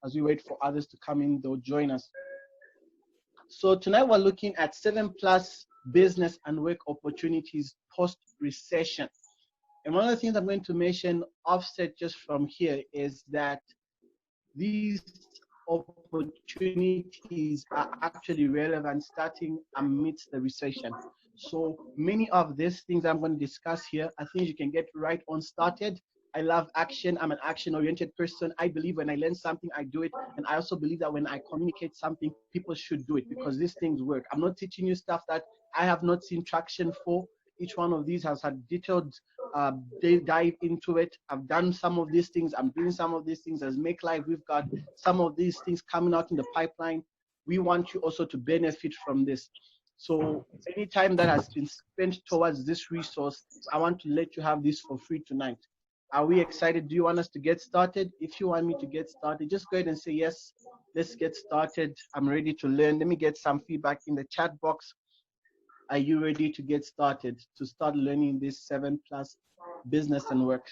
as we wait for others to come in, they'll join us. So tonight we're looking at 7+ business and work opportunities post-recession. And one of the things I'm going to mention offset just from here is that these opportunities are actually relevant starting amidst the recession. So many of these things I'm going to discuss here are things you can get right on started. I love action. I'm an action-oriented person. I believe when I learn something, I do it. And I also believe that when I communicate something, people should do it because these things work. I'm not teaching you stuff that I have not seen traction for. Each one of these has had detailed dive into it. I've done some of these things. I'm doing some of these things. As Make Live, we've got some of these things coming out in the pipeline. We want you also to benefit from this. So any time that has been spent towards this resource, I want to let you have this for free tonight. Are we excited? Do you want us to get started? If you want me to get started, just go ahead and say yes. Let's get started. I'm ready to learn. Let me get some feedback in the chat box. Are you ready to get started, to start learning this 7+ business and work?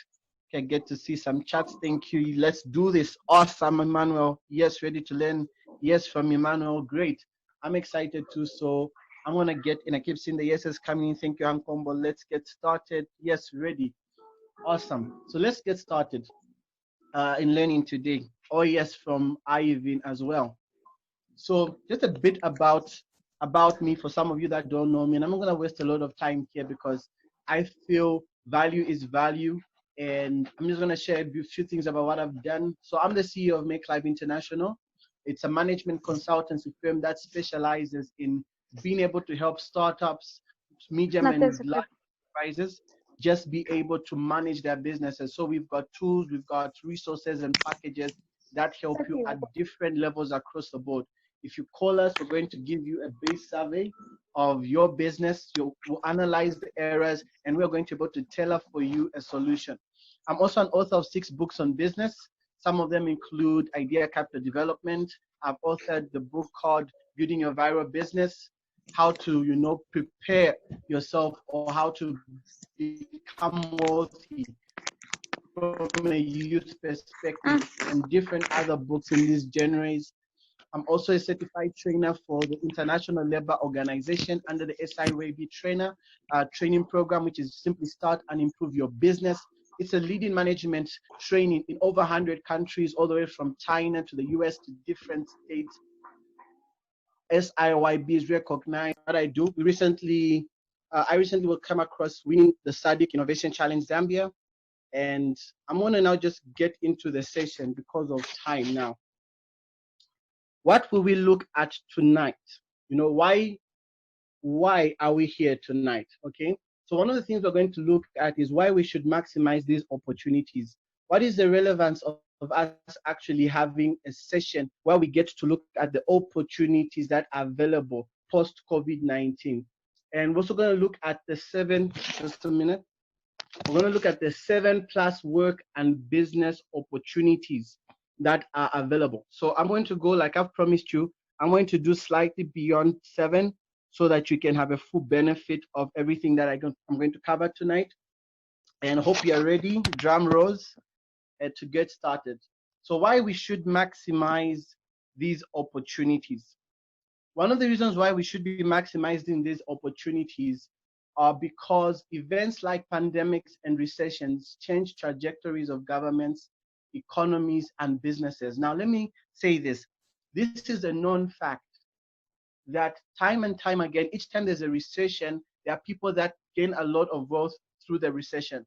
Okay, get to see some chats. Thank you. Let's do this. Awesome, Emmanuel. Yes, ready to learn. Yes, from Emmanuel. Great. I'm excited too. So I'm going to get in. I keep seeing the yeses coming in. Thank you, Ankombo. Let's get started. Yes, ready. Awesome. So let's get started in learning today. Oh, yes, from Ivan as well. So just a bit about me for some of you that don't know me, and I'm not going to waste a lot of time here because I feel value is value, and I'm just going to share a few things about what I've done. So I'm the CEO of Make Live International. It's a management consultancy firm that specializes in being able to help startups, medium and large enterprises just be able to manage their businesses. So we've got tools, we've got resources and packages that help you at different levels across the board. If you call us, we're going to give you a base survey of your business. We'll analyze the errors, and we're going to be able to tailor for you a solution. I'm also an author of 6 books on business. Some of them include Idea Capital Development. I've authored the book called Building Your Viral Business, how to, prepare yourself or how to become wealthy from a youth perspective, and different other books in these genres. I'm also a certified trainer for the International Labour Organization under the SIWB trainer training program, which is simply Start and Improve Your Business. It's a leading management training in over 100 countries, all the way from China to the US to different states. SIYB is recognized. What I do, I recently will come across winning the SADC Innovation Challenge Zambia, and I'm going to now just get into the session because of time now. What will we look at tonight? Why are we here tonight? Okay, so one of the things we're going to look at is why we should maximize these opportunities. What is the relevance of us actually having a session where we get to look at the opportunities that are available post-COVID-19? And we're also going to look at the 7, just a minute. We're going to look at the 7+ work and business opportunities that are available. So I'm going to go, like I've promised you, I'm going to do slightly beyond 7 so that you can have a full benefit of everything that I'm going to cover tonight. And I hope you're ready, drum rolls, to get started. So why we should maximize these opportunities. One of the reasons why we should be maximizing these opportunities are because events like pandemics and recessions change trajectories of governments, economies, and businesses. Now, let me say this. This is a known fact that time and time again, each time there's a recession, there are people that gain a lot of wealth through the recession.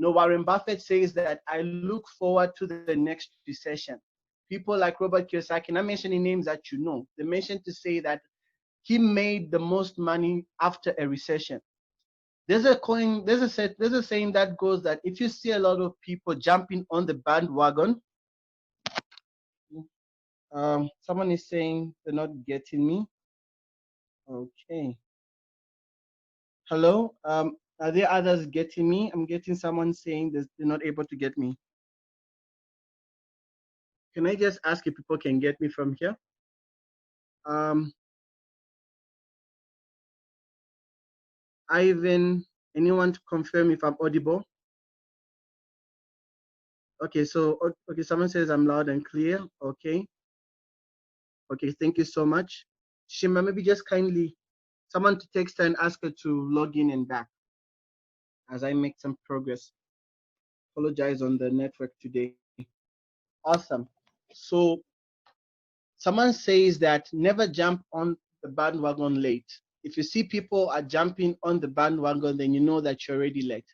Warren Buffett says that I look forward to the next recession. People like Robert Kiyosaki, I'm mentioning names that you know, they mentioned to say that he made the most money after a recession. There's a saying that goes that if you see a lot of people jumping on the bandwagon, someone is saying they're not getting me. Okay. Hello. Are there others getting me? I'm getting someone saying they're not able to get me. Can I just ask if people can get me from here? Ivan, anyone to confirm if I'm audible? Okay, so okay, someone says I'm loud and clear. Okay, okay, thank you so much. Shima, maybe just kindly someone to text her and ask her to log in and back as I make some progress. Apologize on the network today. Awesome. So someone says that never jump on the bandwagon late. If you see people are jumping on the bandwagon, then you know that you're already late.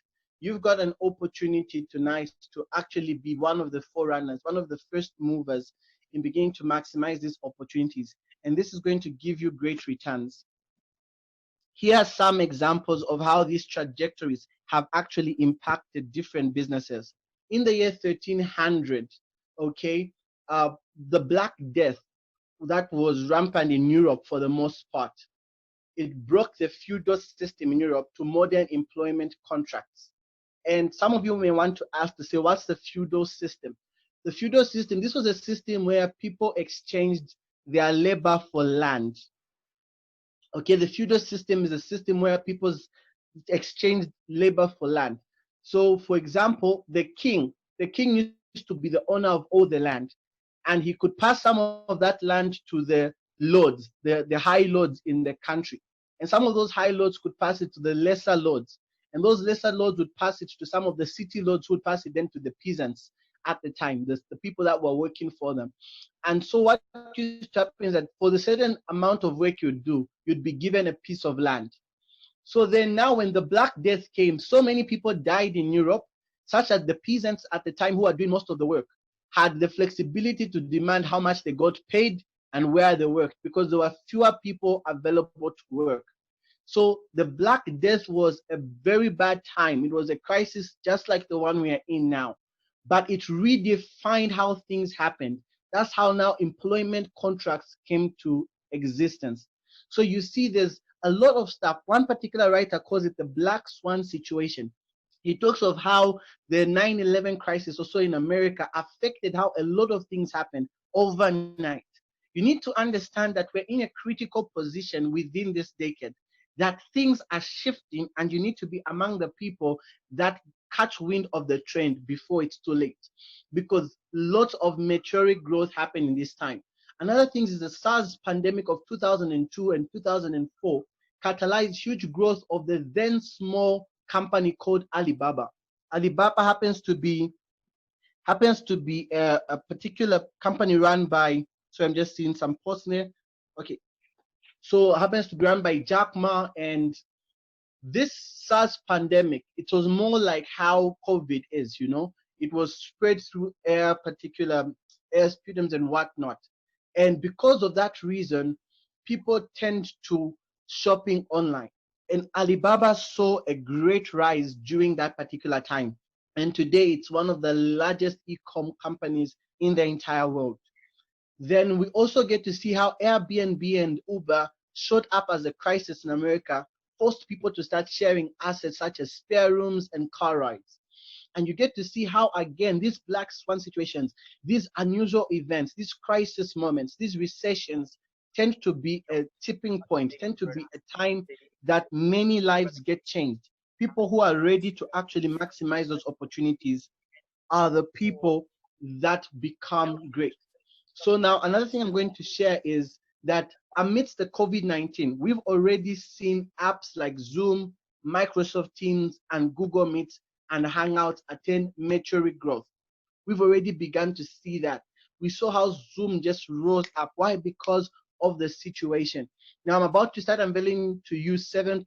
You've got an opportunity tonight to actually be one of the forerunners, one of the first movers in beginning to maximize these opportunities. And this is going to give you great returns. Here are some examples of how these trajectories have actually impacted different businesses. In the year 1300, okay, the Black Death that was rampant in Europe for the most part, it broke the feudal system in Europe to modern employment contracts. And some of you may want to ask to say, what's the feudal system? The feudal system, this was a system where people exchanged their labor for land. Okay, the feudal system is a system where people exchanged labor for land. So, for example, the king used to be the owner of all the land, and he could pass some of that land to the lords, the high lords in the country. And some of those high lords could pass it to the lesser lords. And those lesser lords would pass it to some of the city lords who would pass it then to the peasants at the time, the people that were working for them. And so what used to happen is that for the certain amount of work you'd do, you'd be given a piece of land. So then now when the Black Death came, so many people died in Europe, such that the peasants at the time who are doing most of the work had the flexibility to demand how much they got paid and where they worked because there were fewer people available to work. So the Black Death was a very bad time. It was a crisis just like the one we are in now. But it redefined how things happened. That's how now employment contracts came to existence. So you see, there's a lot of stuff. One particular writer calls it the Black Swan situation. He talks of how the 9/11 crisis also in America affected how a lot of things happened overnight. You need to understand that we're in a critical position within this decade, that things are shifting, and you need to be among the people that catch wind of the trend before it's too late, because lots of meteoric growth happened in this time. Another thing is the SARS pandemic of 2002 and 2004 catalyzed huge growth of the then small company called Alibaba. Alibaba happens to be a particular company run by, so I'm just seeing some posts there. Okay, so happens to be run by Jack Ma. And this SARS pandemic, it was more like how COVID is, it was spread through particular air sputum and whatnot. And because of that reason, people tend to shopping online. And Alibaba saw a great rise during that particular time. And today it's one of the largest e-com companies in the entire world. Then we also get to see how Airbnb and Uber showed up as a crisis in America, forced people to start sharing assets such as spare rooms and car rides. And you get to see how, again, these black swan situations, these unusual events, these crisis moments, these recessions tend to be a tipping point, tend to be a time that many lives get changed. People who are ready to actually maximize those opportunities are the people that become great. So now another thing I'm going to share is that amidst the COVID-19, we've already seen apps like Zoom, Microsoft Teams, and Google Meet and Hangouts attain meteoric growth. We've already begun to see that. We saw how Zoom just rose up. Why? Because of the situation. Now I'm about to start unveiling to you 7+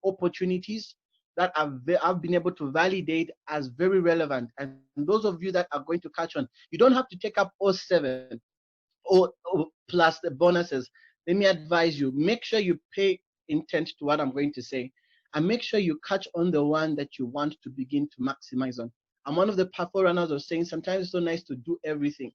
opportunities that I've been able to validate as very relevant. And those of you that are going to catch on, you don't have to take up all 7 or plus the bonuses. Let me advise you, make sure you pay intent to what I'm going to say, and make sure you catch on the one that you want to begin to maximize on. I'm one of the forerunners of saying sometimes it's so nice to do everything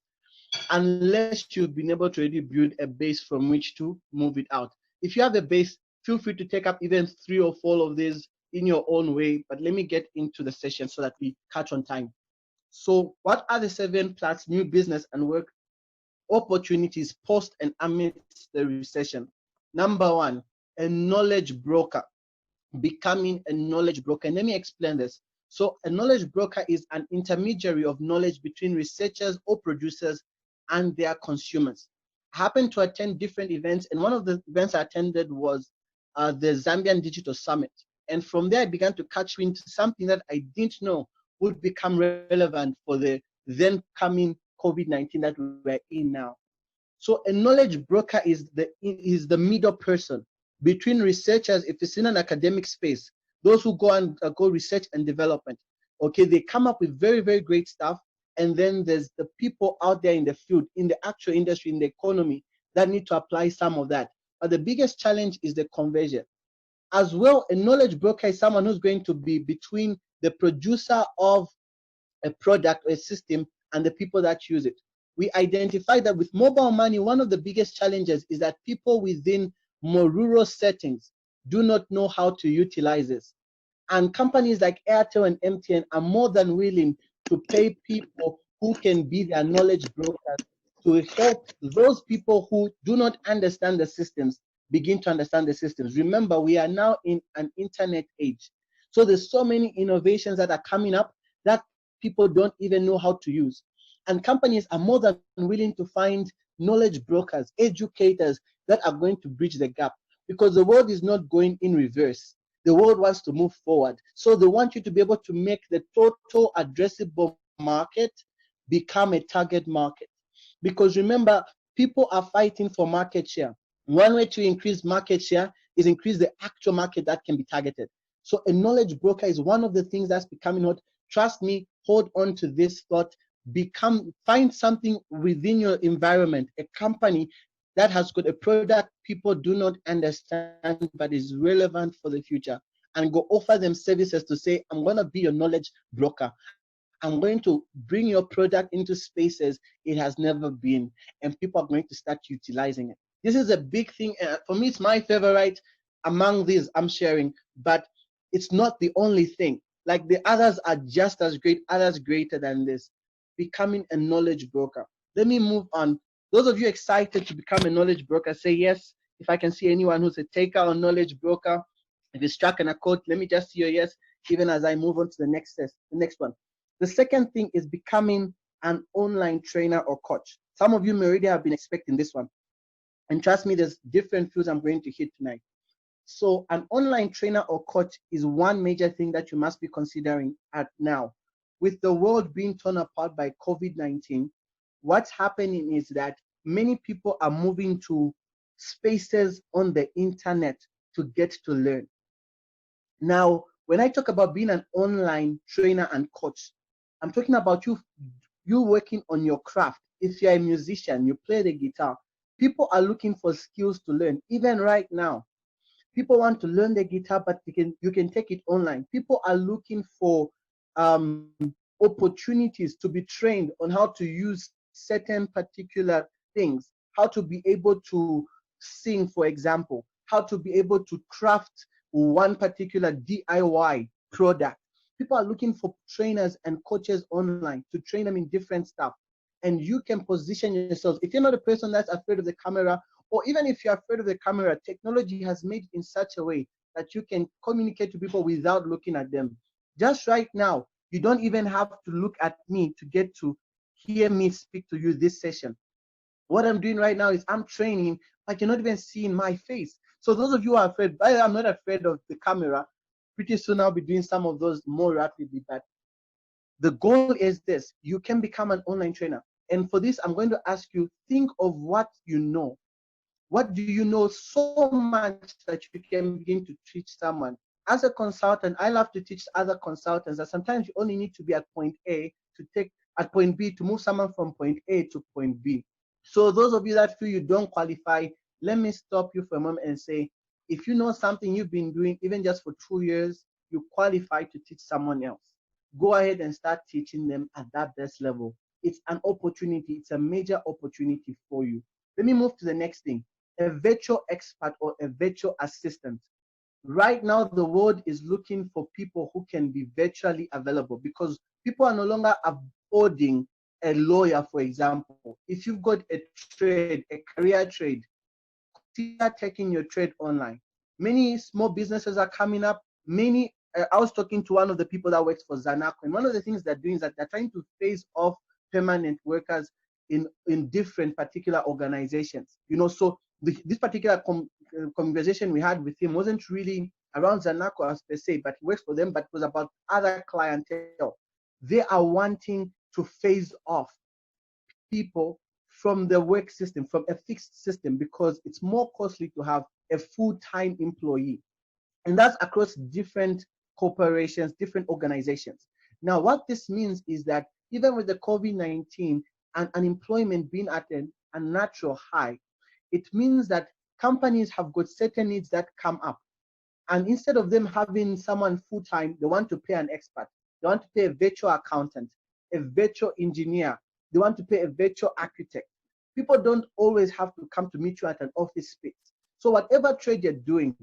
unless you've been able to already build a base from which to move it out. If you have a base, feel free to take up even 3 or 4 of these in your own way, but let me get into the session so that we catch on time. So what are the 7+ new business and work opportunities post and amidst the recession? Number 1, a knowledge broker. Becoming a knowledge broker. And let me explain this. So a knowledge broker is an intermediary of knowledge between researchers or producers and their consumers. I happened to attend different events, and one of the events I attended was the Zambian Digital Summit. And from there, I began to catch wind to something that I didn't know would become relevant for the then coming COVID-19 that we're in now. So a knowledge broker is the middle person between researchers, if it's in an academic space, those who go and go research and development. Okay, they come up with very, very great stuff. And then there's the people out there in the field, in the actual industry, in the economy, that need to apply some of that. But the biggest challenge is the conversion. As well, a knowledge broker is someone who's going to be between the producer of a product or a system and the people that use it. We identified that with mobile money, one of the biggest challenges is that people within more rural settings do not know how to utilize this. And companies like Airtel and MTN are more than willing to pay people who can be their knowledge brokers to help those people who do not understand the systems begin to understand the systems. Remember, we are now in an internet age. So there's so many innovations that are coming up that people don't even know how to use. And companies are more than willing to find knowledge brokers, educators that are going to bridge the gap, because the world is not going in reverse. The world wants to move forward. So they want you to be able to make the total addressable market become a target market. Because remember, people are fighting for market share. One way to increase market share is increase the actual market that can be targeted. So a knowledge broker is one of the things that's becoming hot. Trust me, hold on to this thought. Find something within your environment, a company that has got a product people do not understand but is relevant for the future, and go offer them services to say, I'm going to be your knowledge broker. I'm going to bring your product into spaces it has never been, and people are going to start utilizing it. This is a big thing. For me, it's my favorite among these I'm sharing, but it's not the only thing. Like the others are just as great, others greater than this. Becoming a knowledge broker. Let me move on. Those of you excited to become a knowledge broker, say yes. If I can see anyone who's a taker or knowledge broker, if you're struck in a quote, let me just see your yes, even as I move on to the next one. The second thing is becoming an online trainer or coach. Some of you may already have been expecting this one. And trust me, there's different fields I'm going to hit tonight. So an online trainer or coach is one major thing that you must be considering at now. With the world being torn apart by COVID-19, what's happening is that many people are moving to spaces on the internet to get to learn. Now, when I talk about being an online trainer and coach, I'm talking about you working on your craft. If you're a musician, you play the guitar, people are looking for skills to learn. Even right now, people want to learn the guitar, but you can take it online. People are looking for opportunities to be trained on how to use certain particular things, how to be able to sing, for example, how to be able to craft one particular DIY product. People are looking for trainers and coaches online to train them in different stuff. And you can position yourselves. If you're not a person that's afraid of the camera, or even if you're afraid of the camera, technology has made it in such a way that you can communicate to people without looking at them. Just right now, you don't even have to look at me to get to hear me speak to you this session. What I'm doing right now is I'm training, but you're not even seeing my face. So those of you who are afraid, I'm not afraid of the camera. Pretty soon I'll be doing some of those more rapidly, but the goal is this: you can become an online trainer. And for this, I'm going to ask you, think of what you know. What do you know so much that you can begin to teach someone? As a consultant, I love to teach other consultants that sometimes you only need to be at point A to take at point B to move someone from point A to point B. So those of you that feel you don't qualify, let me stop you for a moment and say, if you know something you've been doing even just for 2 years, you qualify to teach someone else. Go ahead and start teaching them at that best level. It's an opportunity. It's a major opportunity for you. Let me move to the next thing. A virtual expert or a virtual assistant. Right now, the world is looking for people who can be virtually available, because people are no longer affording a lawyer, for example. If you've got a trade, a career trade, consider taking your trade online. Many small businesses are coming up. Many I was talking to one of the people that works for Zanaco, and one of the things they're doing is that they're trying to phase off permanent workers in different particular organizations. So this particular conversation we had with him wasn't really around Zanaco as per se, but he works for them, but it was about other clientele. They are wanting to phase off people from the work system, from a fixed system, because it's more costly to have a full-time employee. And that's across different corporations, different organizations. Now, what this means is that even with the COVID-19 and unemployment being at a natural high, it means that companies have got certain needs that come up. And instead of them having someone full-time, they want to pay an expert. They want to pay a virtual accountant, a virtual engineer. They want to pay a virtual architect. People don't always have to come to meet you at an office space. So whatever trade you're doing,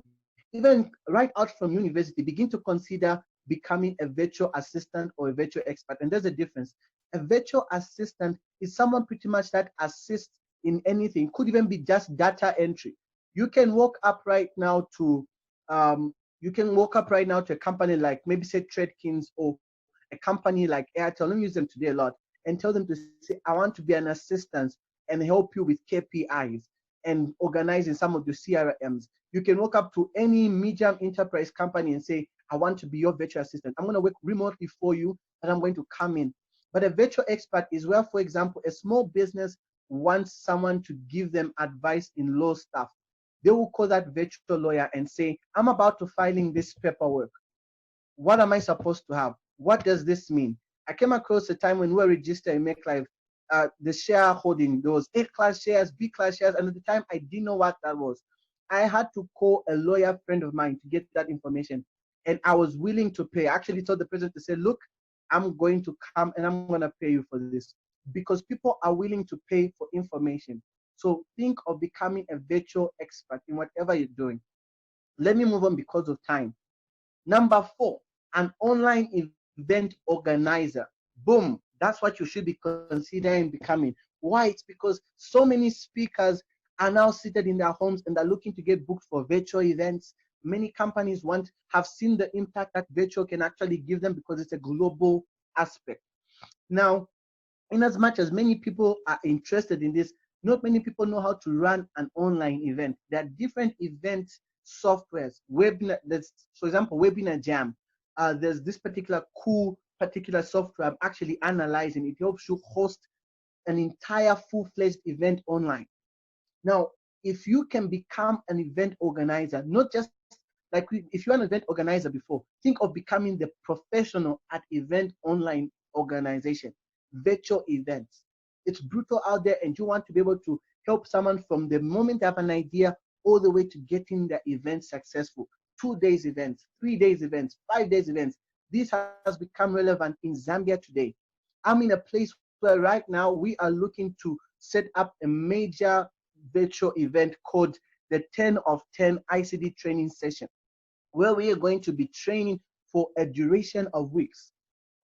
even right out from university, begin to consider becoming a virtual assistant or a virtual expert. And there's a difference. A virtual assistant is someone pretty much that assists in anything. Could even be just data entry. You can walk up right now to a company like maybe say Tradekins or a company like Airtel. Let me use them today a lot and tell them to say, I want to be an assistant and help you with KPIs and organizing some of the CRMs. You can walk up to any medium enterprise company and say, I want to be your virtual assistant. I'm going to work remotely for you and I'm going to come in. But a virtual expert is where, for example, a small business wants someone to give them advice in law stuff. They will call that virtual lawyer and say, I'm about to filing this paperwork. What am I supposed to have? What does this mean? I came across a time when we were registered in MakeLife, the shareholding, there was A-class shares, B-class shares, and at the time I didn't know what that was. I had to call a lawyer friend of mine to get that information, and I was willing to pay. I actually told the president to say, look, I'm going to come and I'm going to pay you for this, because people are willing to pay for information. So think of becoming a virtual expert in whatever you're doing. Let me move on because of time. Number 4, an online event organizer. Boom. That's what you should be considering becoming. Why? It's because so many speakers are now seated in their homes and are looking to get booked for virtual events. Many companies have seen the impact that virtual can actually give them because it's a global aspect. Now, in as much as many people are interested in this, not many people know how to run an online event. There are different event softwares. Webinar, for example, Webinar Jam. There's this particular software I'm actually analyzing. It helps you host an entire full-fledged event online. Now, if you can become an event organizer, not just like if you're an event organizer before, think of becoming the professional at event online organization, virtual events. It's brutal out there, and you want to be able to help someone from the moment they have an idea all the way to getting the event successful. 2 days events, 3 days events, 5 days events. This has become relevant in Zambia today. I'm in a place where right now we are looking to set up a major virtual event called the 10 of 10 ICD training session, where we are going to be training for a duration of weeks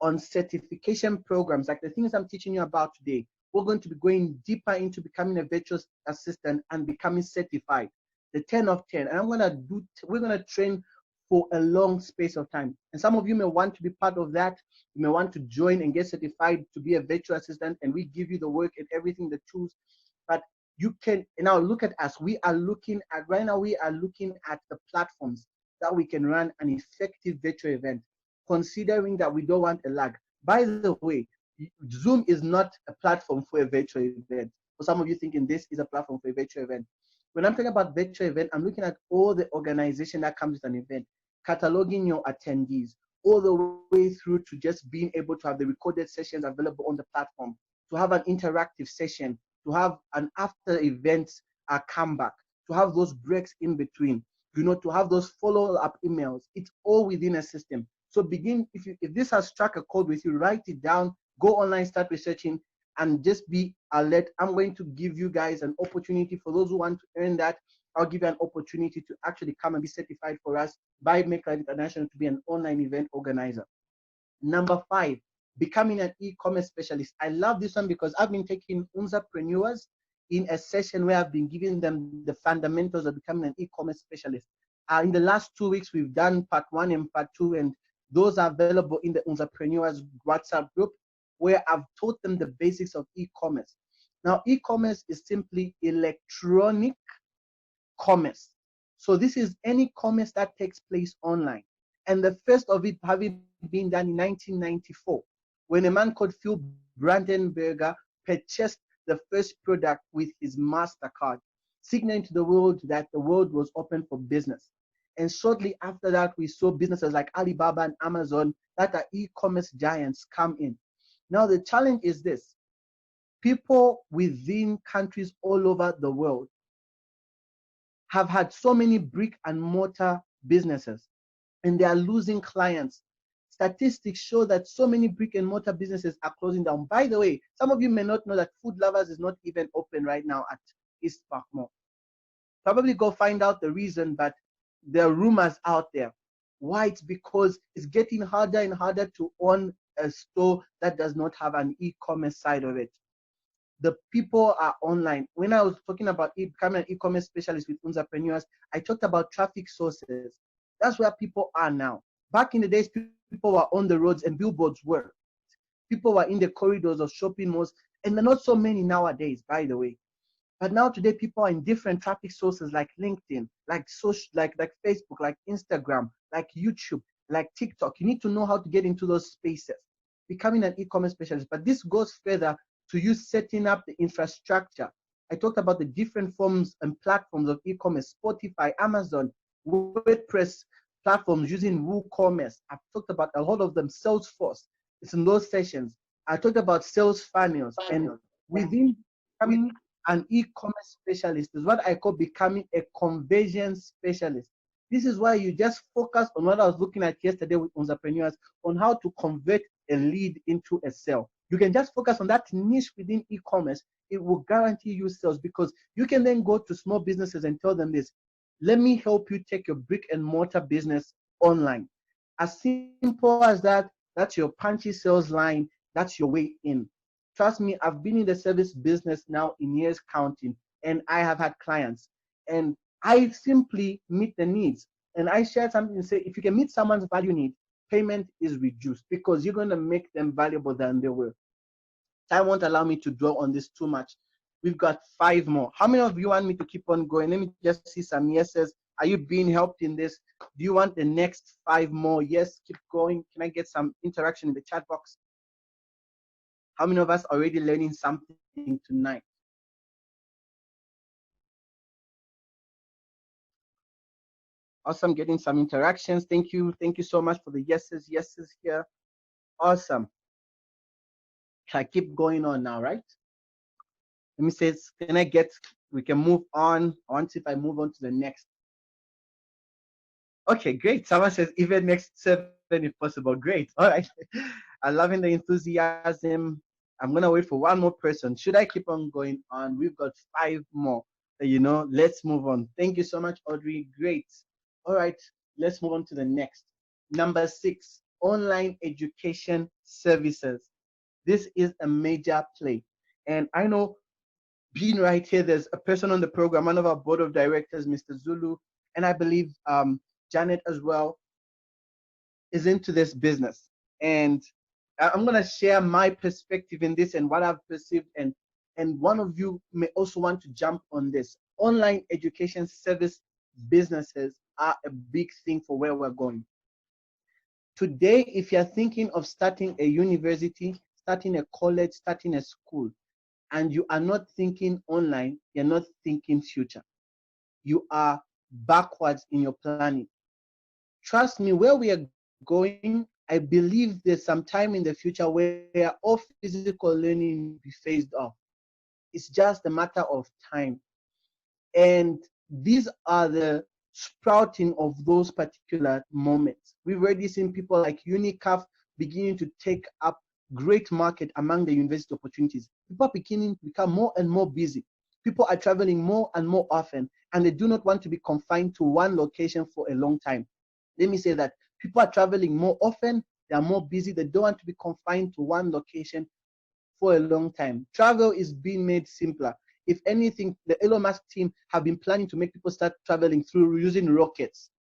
on certification programs, like the things I'm teaching you about today. We're going to be going deeper into becoming a virtual assistant and becoming certified, the 10 of 10. And we're going to train for a long space of time. And some of you may want to be part of that. You may want to join and get certified to be a virtual assistant, and we give you the work and everything, the tools. But you can now look at us. We are looking at the platforms that we can run an effective virtual event, considering that we don't want a lag. By the way, Zoom is not a platform for a virtual event. For some of you thinking this is a platform for a virtual event. When I'm talking about virtual event, I'm looking at all the organization that comes with an event, cataloging your attendees, all the way through to just being able to have the recorded sessions available on the platform, to have an interactive session, to have an after event comeback, to have those breaks in between, to have those follow-up emails. It's all within a system. So if this has struck a chord with you, write it down, go online, start researching, and just be alert. I'm going to give you guys an opportunity. For those who want to earn that, I'll give you an opportunity to actually come and be certified for us by MakeLife International to be an online event organizer. Number 5, becoming an e-commerce specialist. I love this one because I've been taking entrepreneurs in a session where I've been giving them the fundamentals of becoming an e-commerce specialist. In the last 2 weeks, we've done part 1 and part 2, and Those are available in the entrepreneurs WhatsApp group, where I've taught them the basics of e-commerce. Now, e-commerce is simply electronic commerce. So this is any commerce that takes place online. And the first of it having been done in 1994, when a man called Phil Brandenberger purchased the first product with his MasterCard, signaling to the world that the world was open for business. And shortly after that, we saw businesses like Alibaba and Amazon, that are e-commerce giants, come in. Now, the challenge is this: people within countries all over the world have had so many brick and mortar businesses, and they are losing clients. Statistics show that so many brick and mortar businesses are closing down. By the way, some of you may not know that Food Lovers is not even open right now at East Park Mall. Probably go find out the reason, but there are rumors out there. Why? It's because it's getting harder and harder to own a store that does not have an e-commerce side of it. The people are online. When I was talking about becoming an e-commerce specialist with entrepreneurs, I talked about traffic sources. That's where people are now. Back in the days, people were on the roads and billboards were. People were in the corridors of shopping malls, and there are not so many nowadays, by the way. But now today, people are in different traffic sources like LinkedIn, like social, like Facebook, like Instagram, like YouTube, like TikTok. You need to know how to get into those spaces, becoming an e-commerce specialist. But this goes further to you setting up the infrastructure. I talked about the different forms and platforms of e-commerce: Spotify, Amazon, WordPress platforms using WooCommerce. I've talked about a lot of them. Salesforce. It's in those sessions. I talked about sales funnels, and within becoming an e-commerce specialist is what I call becoming a conversion specialist. This is why you just focus on what I was looking at yesterday with entrepreneurs, on how to convert a lead into a sale. You can just focus on that niche within e-commerce. It will guarantee you sales, because you can then go to small businesses and tell them this: let me help you take your brick and mortar business online. As simple as that. That's your punchy sales line. That's your way in. Trust me, I've been in the service business now in years counting, and I have had clients, and I simply meet the needs. And I share something and say, if you can meet someone's value need, payment is reduced, because you're going to make them valuable than they were. Time won't allow me to dwell on this too much. We've got 5 more. How many of you want me to keep on going? Let me just see some yeses. Are you being helped in this? Do you want the next 5 more? Yes, keep going. Can I get some interaction in the chat box? How many of us are already learning something tonight? Awesome, getting some interactions. Thank you. Thank you so much for the yeses here. Awesome. I keep going on now, right? Let me say, we can move on. I want to see if I move on to the next. Okay, great. Someone says even next 7 if possible. Great. All right. I'm loving the enthusiasm. I'm going to wait for one more person. Should I keep on going on? We've got 5 more. Let's move on. Thank you so much, Audrey. Great. All right. Let's move on to the next. Number 6, online education services. This is a major play. And I know, being right here, there's a person on the program, one of our board of directors, Mr. Zulu, and I believe Janet as well is into this business. And I'm going to share my perspective in this and what I've perceived, and one of you may also want to jump on this. Online education service businesses are a big thing for where we're going. Today, if you're thinking of starting a university, starting a college, starting a school, and you are not thinking online, you're not thinking future. You are backwards in your planning. Trust me, where we are going, I believe there's some time in the future where all physical learning will be phased off. It's just a matter of time. And these are the sprouting of those particular moments. We've already seen people like UNICAF beginning to take up great market among the university opportunities. People are beginning to become more and more busy. People are traveling more and more often, and they do not want to be confined to one location for a long time. Let me say that people are traveling more often, they are more busy, they don't want to be confined to one location for a long time. Travel is being made simpler. If anything, the Elon Musk team have been planning to make people start traveling through using rockets.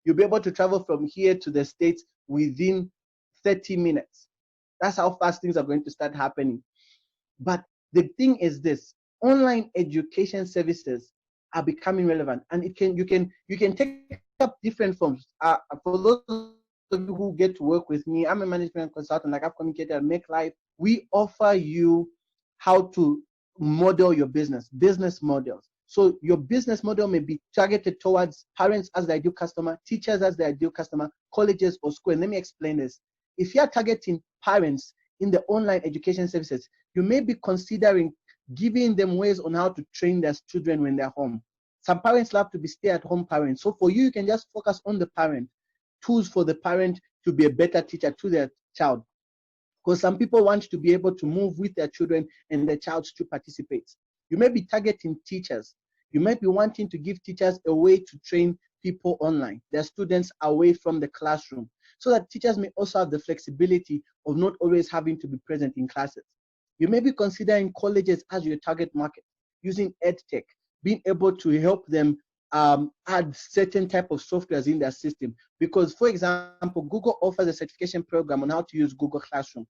You'll be able to travel from here to the States within 30 minutes. That's how fast things are going to start happening. But the thing is this: online education services are becoming relevant, and you can take up different forms. For those of you who get to work with me, I'm a management consultant, like I've communicated at Make Life. We offer you how to model your business models. So your business model may be targeted towards parents as the ideal customer, teachers as the ideal customer, colleges or school. And let me explain this. If you are targeting parents in the online education services, you may be considering giving them ways on how to train their children when they're home. Some parents love to be stay-at-home parents. So for you can just focus on the parent, tools for the parent to be a better teacher to their child. Because some people want to be able to move with their children and their child to participate. You may be targeting teachers. You might be wanting to give teachers a way to train people online, their students away from the classroom, so that teachers may also have the flexibility of not always having to be present in classes. You may be considering colleges as your target market, using EdTech, being able to help them add certain type of softwares in their system. Because, for example, Google offers a certification program on how to use Google Classroom.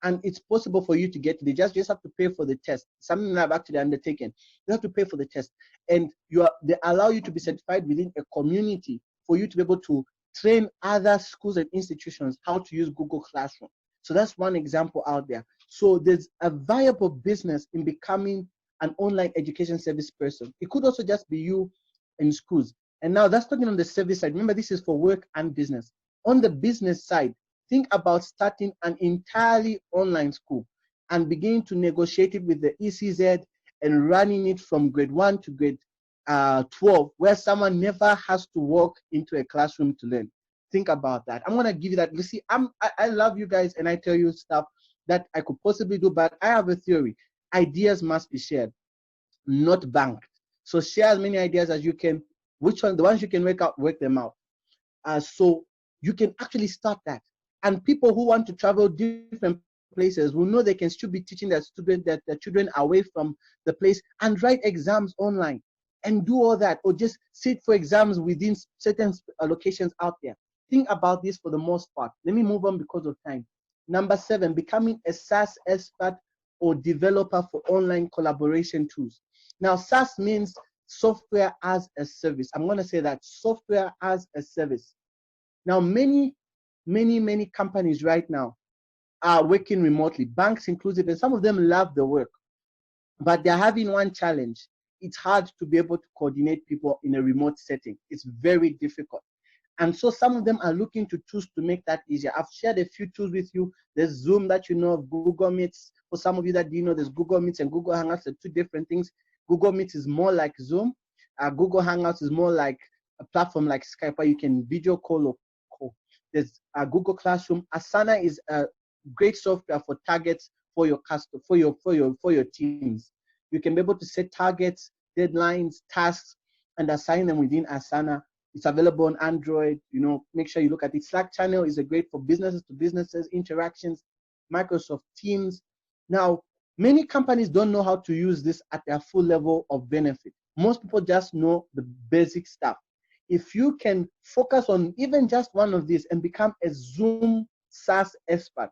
And it's possible for you to get it. You just have to pay for the test. Something I've actually undertaken. You have to pay for the test, and they allow you to be certified within a community for you to be able to train other schools and institutions how to use Google Classroom. So that's one example out there. So there's a viable business in becoming an online education service person. It could also just be you in schools. And now that's talking on the service side. Remember, this is for work and business. On the business side, think about starting an entirely online school and beginning to negotiate it with the ECZ and running it from grade 1 to grade 12, where someone never has to walk into a classroom to learn. Think about that. I'm going to give you that. You see, I love you guys, and I tell you stuff that I could possibly do, but I have a theory. Ideas must be shared, not banked. So share as many ideas as you can. The ones you can work them out. So you can actually start that. And people who want to travel different places will know they can still be teaching their children away from the place and write exams online and do all that, or just sit for exams within certain locations out there. Think about this for the most part. Let me move on because of time. Number 7, becoming a SaaS expert or developer for online collaboration tools. Now, SaaS means software as a service. I'm going to say that, software as a service. Now, many companies right now are working remotely, banks inclusive, and some of them love the work, but they're having one challenge. It's hard to be able to coordinate people in a remote setting. It's very difficult. And so some of them are looking to tools to make that easier. I've shared a few tools with you. There's Zoom that you know of, Google Meets. For some of you that do know, there's Google Meets and Google Hangouts. They're two different things. Google Meets is more like Zoom. Google Hangouts is more like a platform like Skype where you can video call or call. There's Google Classroom. Asana is a great software for targets for your teams. You can be able to set targets, deadlines, tasks, and assign them within Asana. It's available on Android. Make sure you look at it. Slack channel is a great for businesses to businesses interactions. Microsoft Teams. Now, many companies don't know how to use this at their full level of benefit. Most people just know the basic stuff. If you can focus on even just one of these and become a Zoom SaaS expert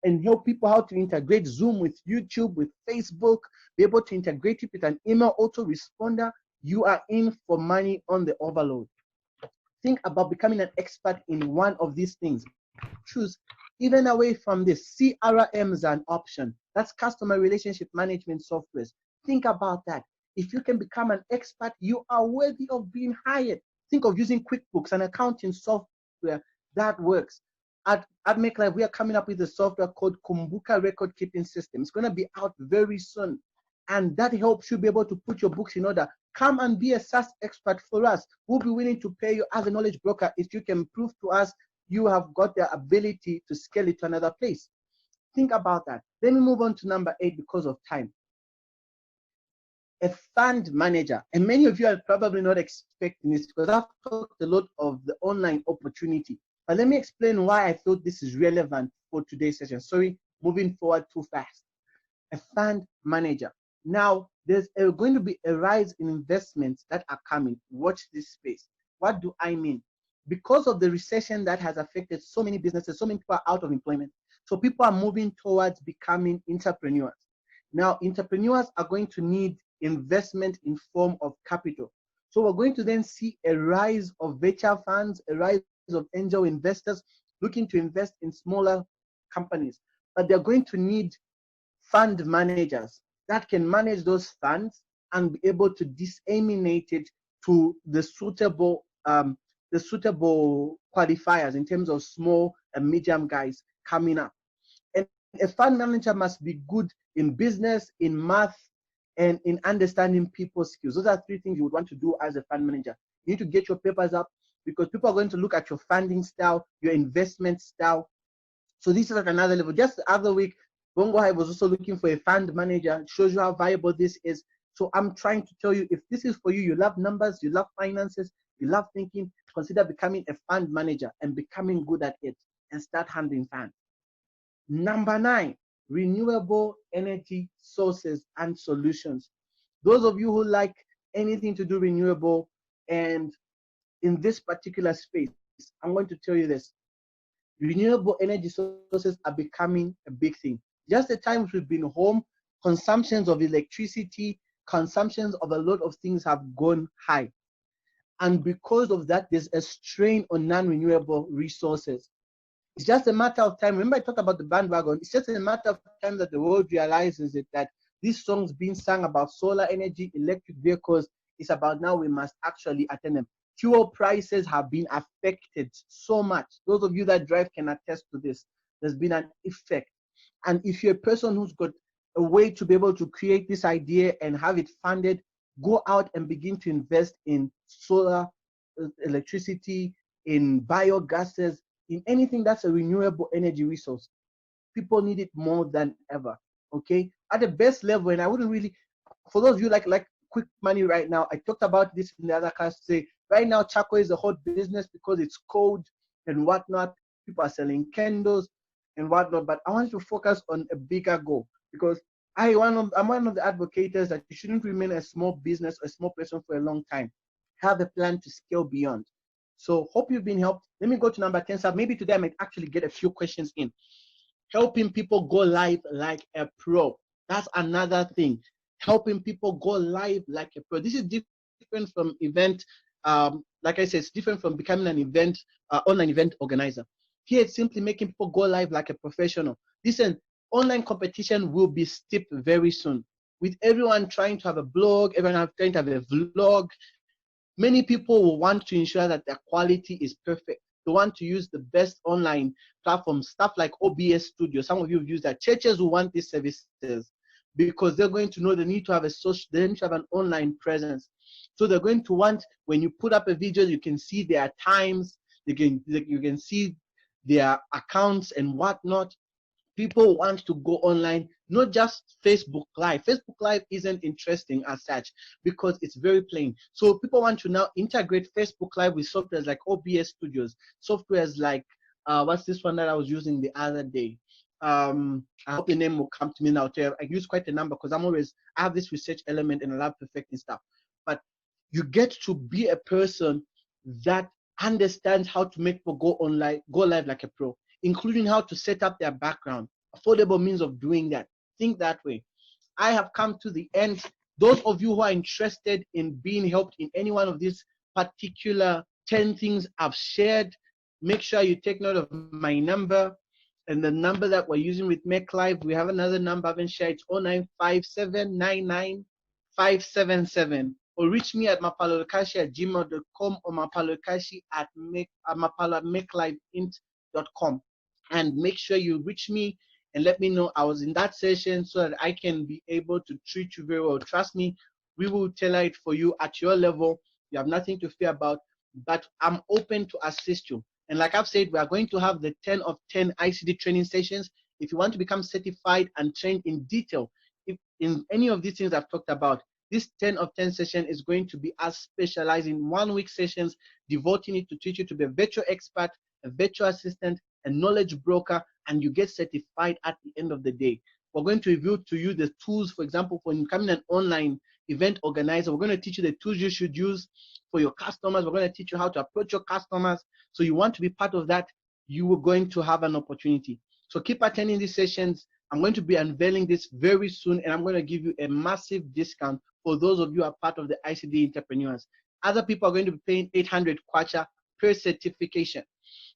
and help people how to integrate Zoom with YouTube, with Facebook, be able to integrate it with an email autoresponder, you are in for money on the overload. Think about becoming an expert in one of these things. Choose even away from this. CRM is an option. That's customer relationship management software. Think about that. If you can become an expert, you are worthy of being hired. Think of using QuickBooks, an accounting software that works. At Make Life, we are coming up with a software called Kumbuka Record Keeping System. It's going to be out very soon. And that helps you be able to put your books in order. Come and be a SaaS expert for us. We'll be willing to pay you as a knowledge broker if you can prove to us you have got the ability to scale it to another place. Think about that. Let me move on to number 8 because of time. A fund manager. And many of you are probably not expecting this because I've talked a lot of the online opportunity. But let me explain why I thought this is relevant for today's session. Sorry, moving forward too fast. A fund manager. Now, there's going to be a rise in investments that are coming. Watch this space. What do I mean? because of the recession that has affected so many businesses, so many people are out of employment. So people are moving towards becoming entrepreneurs. Now, entrepreneurs are going to need investment in form of capital. So we're going to then see a rise of venture funds, a rise of angel investors looking to invest in smaller companies. But they're going to need fund managers that can manage those funds and be able to disseminate it to the suitable qualifiers in terms of small and medium guys coming up. And a fund manager must be good in business, in math, and in understanding people's skills. Those are three things you would want to do as a fund manager. You need to get your papers up because people are going to look at your funding style, your investment style. So this is at another level. Just the other week, Bongo Hive was also looking for a fund manager. It shows you how viable this is. So I'm trying to tell you, if this is for you, you love numbers, you love finances, you love thinking, consider becoming a fund manager and becoming good at it and start handling funds. Number 9, renewable energy sources and solutions. Those of you who like anything to do renewable and in this particular space, I'm going to tell you this. Renewable energy sources are becoming a big thing. Just the times we've been home, consumptions of electricity, consumptions of a lot of things have gone high. And because of that, there's a strain on non-renewable resources. It's just a matter of time. Remember I talked about the bandwagon. It's just a matter of time that the world realizes it, that these songs being sung about solar energy, electric vehicles, it's about now we must actually attend them. Fuel prices have been affected so much. Those of you that drive can attest to this. There's been an effect. And if you're a person who's got a way to be able to create this idea and have it funded, go out and begin to invest in solar electricity, in biogases, in anything that's a renewable energy resource. People need it more than ever. Okay, at the best level, and I wouldn't really, for those of you like quick money right now, I talked about this in the other class. Say right now, charcoal is a hot business because it's cold and whatnot. People are selling candles and whatnot. But I want you to focus on a bigger goal because I'm one of the advocates that you shouldn't remain a small business or a small person for a long time. Have a plan to scale beyond. So hope you've been helped. Let me go to number 10. So maybe today I might actually get a few questions in. Helping people go live like a pro. That's another thing. Helping people go live like a pro. This is different from event. Like I said, it's different from becoming an event, online event organizer. Here it's simply making people go live like a professional. Listen, online competition will be steep very soon. With everyone trying to have a blog, everyone trying to have a vlog, many people will want to ensure that their quality is perfect. They want to use the best online platforms, stuff like OBS Studio. Some of you have used that. Churches will want these services because they're going to know they need to have they need to have an online presence. So they're going to want, when you put up a video, you can see their times, you can see their accounts and whatnot. People want to go online, not just Facebook Live. Facebook Live isn't interesting as such because it's very plain. So people want to now integrate Facebook Live with softwares like OBS Studios, softwares like, what's this one that I was using the other day? I hope the name will come to me now. I use quite a number because I have this research element and I love perfecting stuff. But you get to be a person that understands how to make people go live like a pro, including how to set up their background, affordable means of doing that. Think that way. I have come to the end. Those of you who are interested in being helped in any one of these particular 10 things I've shared, make sure you take note of my number and the number that we're using with Make Live. We have another number I haven't shared. It's 0957995577. Or reach me at mapalokashi@gmail.com or mapalo@makeliveint.com. And make sure you reach me and let me know I was in that session so that I can be able to treat you very well. Trust me, we will tailor it for you at your level. You have nothing to fear about, but I'm open to assist you. And like I've said, we are going to have the 10 of 10 ICD training sessions. If you want to become certified and trained in detail, if in any of these things I've talked about, this 10 of 10 session is going to be as specialized in 1 week sessions, devoting it to teach you to be a virtual expert, a virtual assistant, a knowledge broker, and you get certified at the end of the day. We're going to reveal to you the tools, for example, for becoming an online event organizer. We're going to teach you the tools you should use for your customers. We're going to teach you how to approach your customers. So you want to be part of that, you are going to have an opportunity. So keep attending these sessions. I'm going to be unveiling this very soon, and I'm going to give you a massive discount for those of you who are part of the ICD entrepreneurs. Other people are going to be paying 800 kwacha per certification.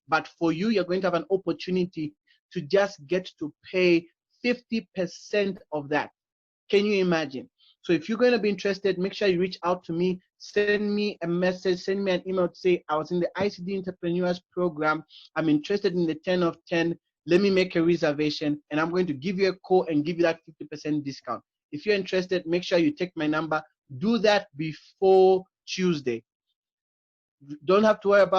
But for you, you're going to have an opportunity to just get to pay 50% of that. Can you imagine? So if you're going to be interested, make sure you reach out to me, send me a message, send me an email to say, I was in the ICD Entrepreneurs Program. I'm interested in the 10 of 10. Let me make a reservation, and I'm going to give you a call and give you that 50% discount. If you're interested, make sure you take my number. Do that before Tuesday. Don't have to worry about